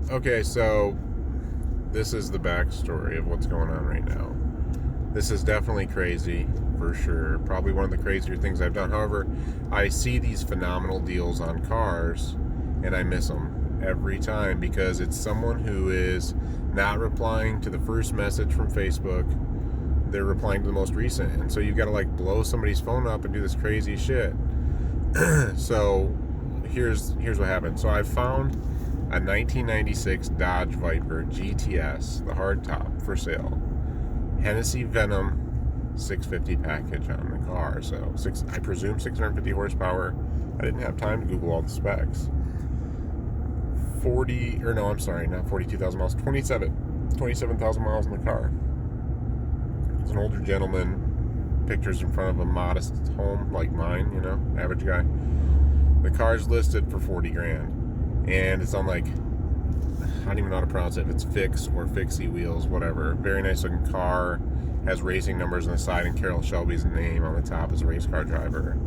Okay, so this is the backstory of what's going on right now. This is definitely crazy, for sure. Probably one of the crazier things I've done. However, I see these phenomenal deals on cars, and I miss them every time because it's someone who is not replying to the first message from Facebook. They're replying to the most recent. And so you've got to like blow somebody's phone up and do this crazy shit. So here's what happened. So I found a 1996 Dodge Viper GTS, the hardtop, for sale. Hennessy Venom 650 package on the car. So I presume 650 horsepower. I didn't have time to Google all the specs. 42,000 miles. 27,000 miles in the car. It's an older gentleman. Pictures in front of a modest home like mine, you know, average guy. The car's listed for 40 grand. And it's on like, I don't even know how to pronounce it, if it's Fix or Fixie wheels, whatever. Very nice looking car. Has racing numbers on the side and Carroll Shelby's name on the top as a race car driver.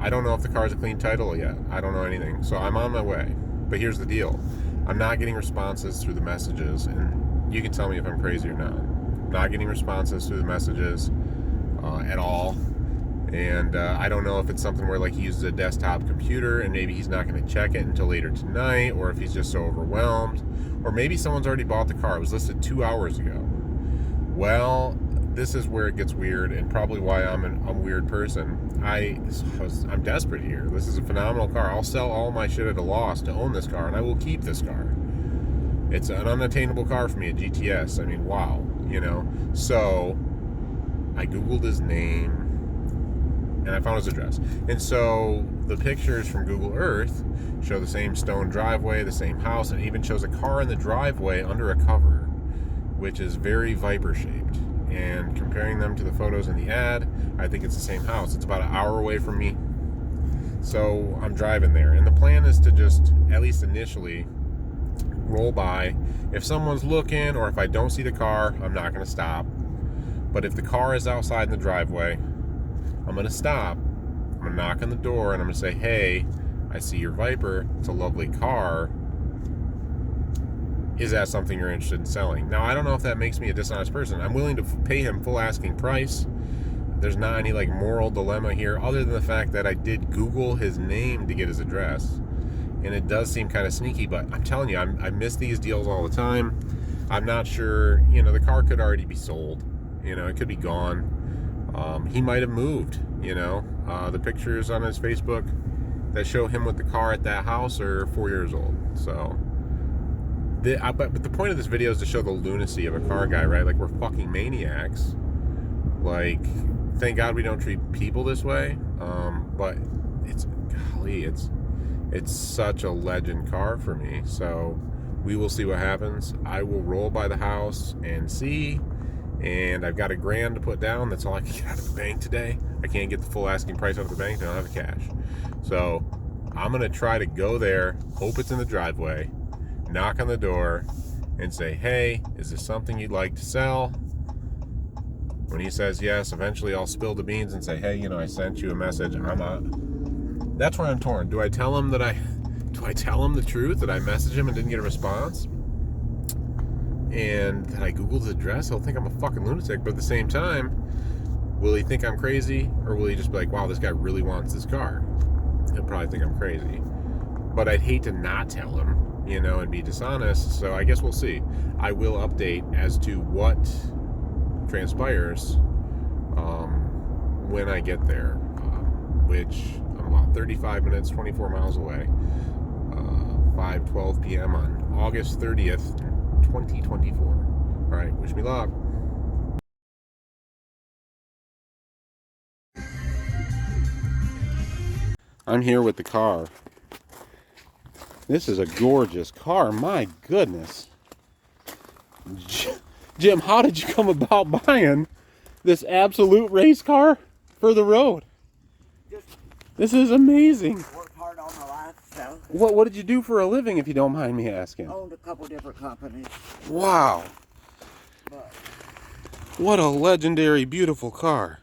I don't know if the car's a clean title yet. I don't know anything. So I'm on my way. But here's the deal. I'm not getting responses through the messages. And you can tell me if I'm crazy or not. I'm not getting responses through the messages at all. And I don't know if it's something where like he uses a desktop computer and maybe he's not going to check it until later tonight, or if he's just so overwhelmed, or maybe someone's already bought the car. It was listed 2 hours ago. Well, this is where it gets weird, and probably why I'm a weird person. I'm desperate here. This is a phenomenal car. I'll sell all my shit at a loss to own this car, and I will keep this car. It's an unattainable car for me, a GTS. I mean, wow, you know. So I Googled his name, and I found his address. And so the pictures from Google Earth show the same stone driveway, the same house, and it even shows a car in the driveway under a cover, which is very Viper shaped. And comparing them to the photos in the ad, I think it's the same house. It's about an hour away from me. So I'm driving there. And the plan is to just, at least initially, roll by. If someone's looking, or if I don't see the car, I'm not going to stop. But if the car is outside in the driveway, I'm going to stop. I'm going to knock on the door, and I'm going to say, hey, I see your Viper. It's a lovely car. Is that something you're interested in selling? Now, I don't know if that makes me a dishonest person. I'm willing to pay him full asking price. There's not any like moral dilemma here other than the fact that I did Google his name to get his address. And it does seem kind of sneaky, but I'm telling you, I miss these deals all the time. I'm not sure, you know, the car could already be sold. You know, it could be gone. He might have moved, you know. The pictures on his Facebook that show him with the car at that house are 4 years old. So... But the point of this video is to show the lunacy of a car guy, right? Like, we're fucking maniacs. Like, thank God we don't treat people this way. But it's such a legend car for me. So we will see what happens. I will roll by the house and see. And I've got $1,000 to put down. That's all I can get out of the bank today. I can't get the full asking price out of the bank. I don't have the cash. So I'm gonna try to go there. Hope it's in the driveway. Knock on the door and say, hey, is this something you'd like to sell? When he says yes, eventually I'll spill the beans and say, hey, you know, I sent you a message. That's where I'm torn. Do I tell him the truth, that I messaged him and didn't get a response? And that I Googled his address? He'll think I'm a fucking lunatic, but at the same time, will he think I'm crazy? Or will he just be like, wow, this guy really wants this car? He'll probably think I'm crazy. But I'd hate to not tell him, you know, and be dishonest. So I guess we'll see. I will update as to what transpires when I get there, which I'm about 35 minutes, 24 miles away, 5:12 p.m. on August 30th, 2024. All right, wish me luck. I'm here with the car. This is a gorgeous car. My goodness. Jim, how did you come about buying this absolute race car for the road? This is amazing. Worked hard all my life, so. What did you do for a living, if you don't mind me asking? Owned a couple different companies. Wow. But what a legendary, beautiful car.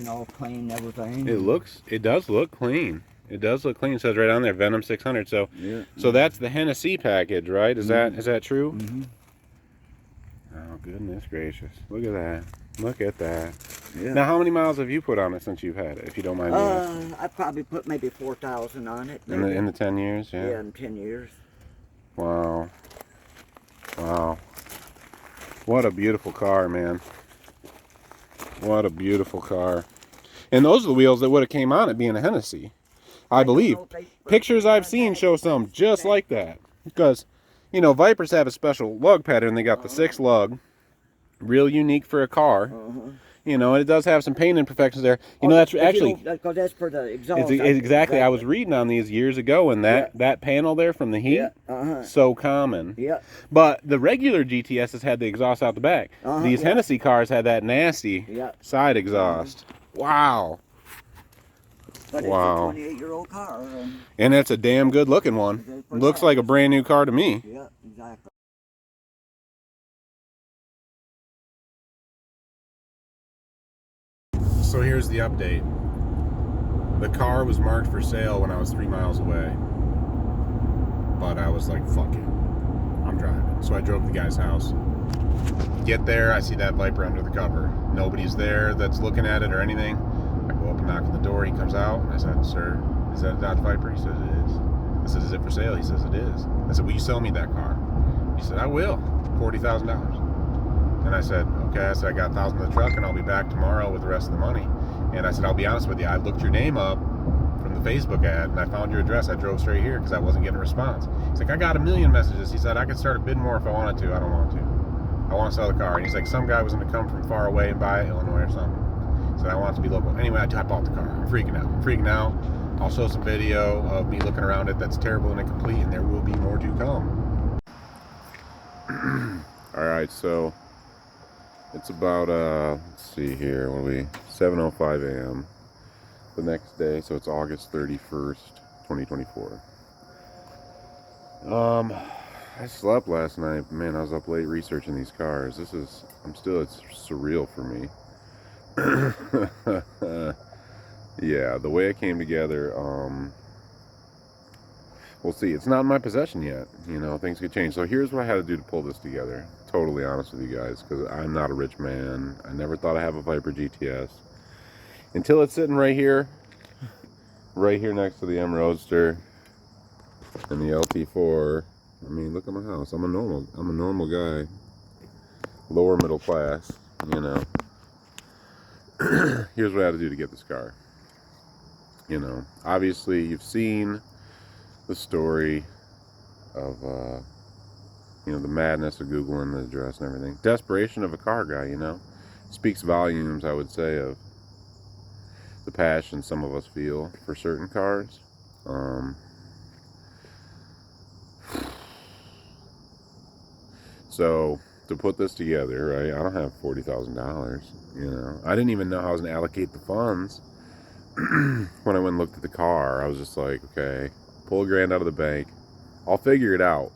all clean and everything. It does look clean. It does look clean. It says right on there, Venom 600. So, Yeah. so that's the Hennessy package, right? Is that true? Mm-hmm. Oh goodness gracious! Look at that! Look at that! Yeah. Now, how many miles have you put on it since you've had it? If you don't mind me asking. I probably put maybe 4,000 on it. In the 10 years, yeah. Yeah, in 10 years. Wow. Wow. What a beautiful car, man. What a beautiful car. And those are the wheels that would have came on it being a Hennessy. I believe. Pictures I've seen show some just like that. Because, you know, Vipers have a special lug pattern. They got the 6 lug. Real unique for a car. You know, and it does have some paint imperfections there. You know, that's actually... Because that's for the exhaust. It's exactly. I was reading on these years ago, and that panel there from the heat, so common. Yeah. But the regular GTSs had the exhaust out the back. These Hennessy cars had that nasty side exhaust. Wow. But it's a 28-year-old car. And it's a damn good looking one. Looks like a brand new car to me. Yeah, exactly. So here's the update. The car was marked for sale when I was 3 miles away. But I was like, fuck it. I'm driving. So I drove to the guy's house. Get there, I see that Viper under the cover. Nobody's there that's looking at it or anything. I go up and knock on the door. He comes out. I said, sir, is that a Dodge Viper? He says it is. I said, is it for sale? He says it is. I said, will you sell me that car? He said, I will. $40,000. And I said, okay. I said, I got 1,000 in the truck and I'll be back tomorrow with the rest of the money. And I said, I'll be honest with you. I looked your name up from the Facebook ad and I found your address. I drove straight here because I wasn't getting a response. He's like, I got 1 million messages. He said, I could start a bid more if I wanted to. I don't want to. I want to sell the car. And he's like, some guy was going to come from far away and buy it, Illinois or something. He said, I want it to be local. Anyway, I bought the car. I'm freaking out. I'm freaking out. I'll show some video of me looking around it that's terrible and incomplete, and there will be more to come. All right, so it's about, let's see here, what are we, 7:05 a.m. the next day, so it's August 31st, 2024. I slept last night. Man, I was up late researching these cars. It's surreal for me. Yeah, the way it came together, we'll see. It's not in my possession yet. You know, things could change. So here's what I had to do to pull this together. Totally honest with you guys, because I'm not a rich man. I never thought I'd have a Viper GTS. Until it's sitting right here next to the M Roadster and the LT4. I mean, look at my house. I'm a normal guy. Lower middle class, you know. Here's what I had to do to get this car. You know, obviously you've seen the story of, you know, the madness of Googling the address and everything. Desperation of a car guy, you know. Speaks volumes, I would say, of the passion some of us feel for certain cars. So to put this together, right, I don't have $40,000, you know. I didn't even know how I was going to allocate the funds. When I went and looked at the car, I was just like, okay, pull $1,000 out of the bank. I'll figure it out.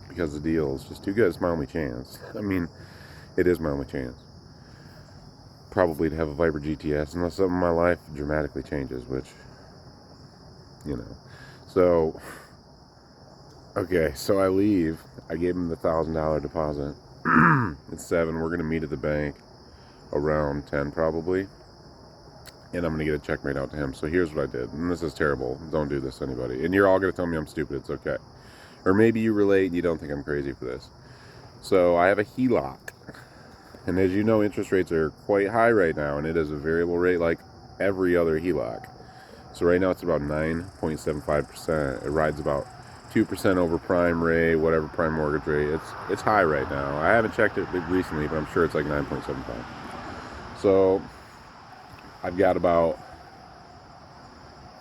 Because the deal is just too good. It's my only chance. I mean, it is my only chance. Probably to have a Viper GTS, unless something in my life dramatically changes, which, you know. So, okay, so I leave. I gave him the $1,000 deposit. It's 7. We're going to meet at the bank around 10 probably. And I'm going to get a check made out to him. So here's what I did. And this is terrible. Don't do this to anybody. And you're all going to tell me I'm stupid. It's okay. Or maybe you relate and you don't think I'm crazy for this. So I have a HELOC. And as you know, interest rates are quite high right now. And it is a variable rate like every other HELOC. So right now it's about 9.75%. It rides about 2% over prime rate, whatever prime mortgage rate. It's high right now. I haven't checked it recently, but I'm sure it's like 9.75. So I've got about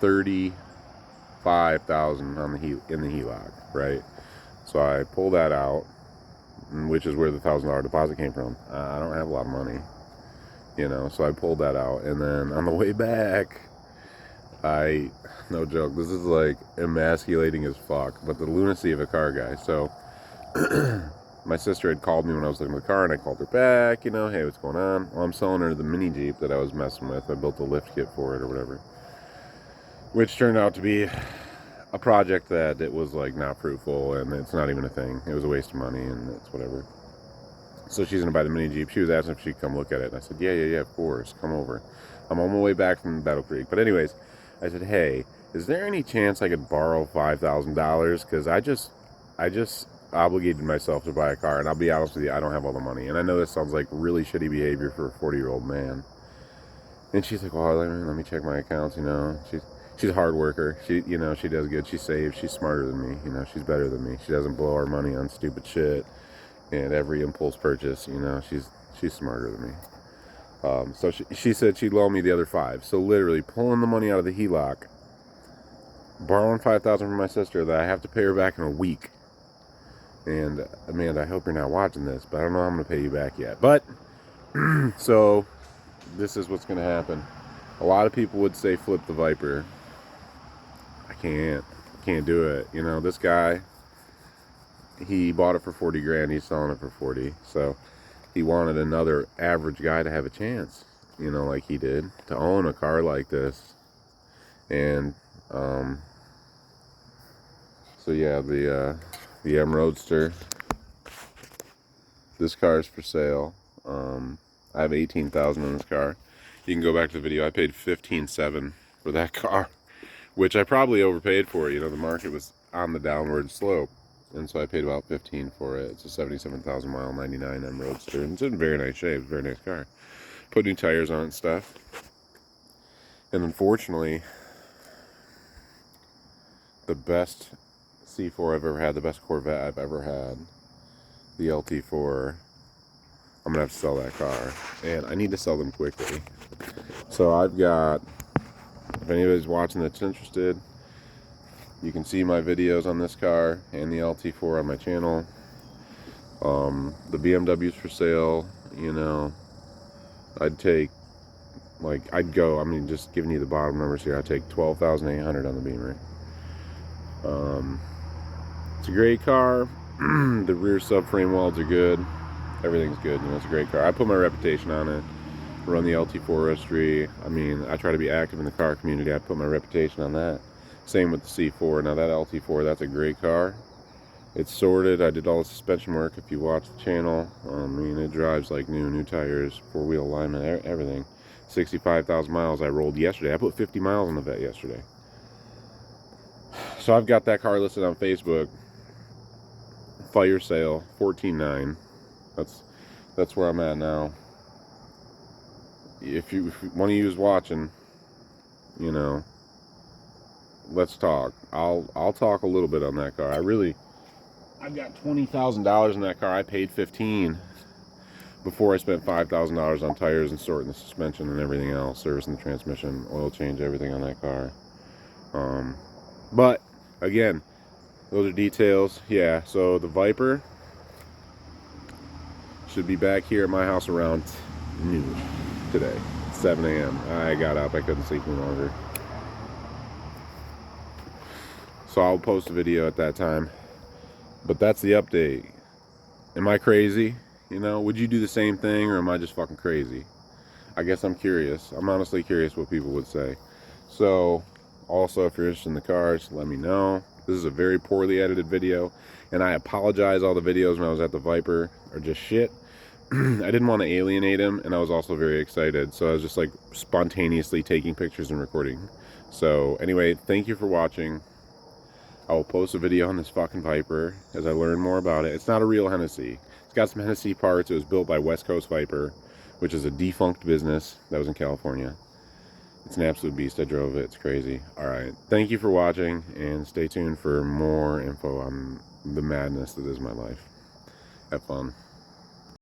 $35,000 on in the HELOC, right? So I pull that out, which is where the $1,000 deposit came from. I don't have a lot of money, you know, so I pulled that out, and then on the way back, no joke, this is like emasculating as fuck, but the lunacy of a car guy. So my sister had called me when I was looking at the car, and I called her back, you know, hey, what's going on? Well, I'm selling her the mini Jeep that I was messing with. I built a lift kit for it or whatever. which turned out to be a project that it was like not fruitful, and it's not even a thing. It was a waste of money, and it's whatever. So she's gonna buy the mini Jeep. She was asking if she'd come look at it, and I said, yeah, of course, come over. I'm on my way back from Battle Creek. But anyways, I said, hey, is there any chance I could borrow $5,000? Because I just obligated myself to buy a car, and I'll be honest with you, I don't have all the money. And I know this sounds like really shitty behavior for a 40-year-old man. And she's like, well, let me check my accounts, you know. She's a hard worker. She does good. She saves. She's smarter than me. You know, she's better than me. She doesn't blow her money on stupid shit. And every impulse purchase, you know, she's smarter than me. So she said she'd loan me the other $5,000. So literally pulling the money out of the HELOC, borrowing $5,000 from my sister that I have to pay her back in a week. And Amanda, I hope you're not watching this, but I don't know how I'm gonna pay you back yet. But so this is what's gonna happen. A lot of people would say flip the Viper. I can't do it. You know, this guy, he bought it for 40 grand. He's selling it for 40. So he wanted another average guy to have a chance, you know, like he did, to own a car like this. And so yeah, the M Roadster, this car is for sale. I have 18,000 in this car. You can go back to the video. I paid 15,700 for that car, which I probably overpaid for. You know, the market was on the downward slope, and so I paid about 15 for it. It's a 77,000 mile 99 M Roadster, and it's in very nice shape. Very nice car. Put new tires on it and stuff. And unfortunately, the best C4 I've ever had, the best Corvette I've ever had, the LT4, I'm gonna have to sell that car, and I need to sell them quickly. So I've got, if anybody's watching that's interested, you can see my videos on this car and the LT4 on my channel. The BMW's for sale. You know, I'd take, like, just giving you the bottom numbers here. I'd take 12,800 on the Beamer. It's a great car. The rear subframe welds are good. Everything's good. You know, it's a great car. I put my reputation on it. Run the LT4 registry. I mean, I try to be active in the car community. I put my reputation on that. Same with the C4. Now that LT4, that's a great car. It's sorted. I did all the suspension work. If you watch the channel, I mean, it drives like new tires, 4-wheel alignment, everything. 65,000 miles I rolled yesterday. I put 50 miles on the vet yesterday. So I've got that car listed on Facebook. Fire sale, 14,900. That's where I'm at now. If one of you is watching, you know, let's talk. I'll talk a little bit on that car. I've got $20,000 in that car. I paid 15 before I spent $5,000 on tires and sorting the suspension and everything else, servicing the transmission, oil change, everything on that car. But again, those are details. Yeah, so the Viper should be back here at my house around noon today, 7 a.m. I got up. I couldn't sleep any longer. So I'll post a video at that time. But that's the update. Am I crazy? You know, would you do the same thing, or am I just fucking crazy? I guess I'm curious. I'm honestly curious what people would say. So, also, if you're interested in the cars, let me know. This is a very poorly edited video, and I apologize. All the videos when I was at the Viper are just shit. I didn't want to alienate him, and I was also very excited. So I was just like spontaneously taking pictures and recording. So anyway, thank you for watching. I will post a video on this fucking Viper as I learn more about it. It's not a real Hennessy. It's got some Hennessy parts. It was built by West Coast Viper, which is a defunct business that was in California. It's an absolute beast. I drove it. It's crazy. Alright. Thank you for watching, and stay tuned for more info on the madness that is my life. Have fun.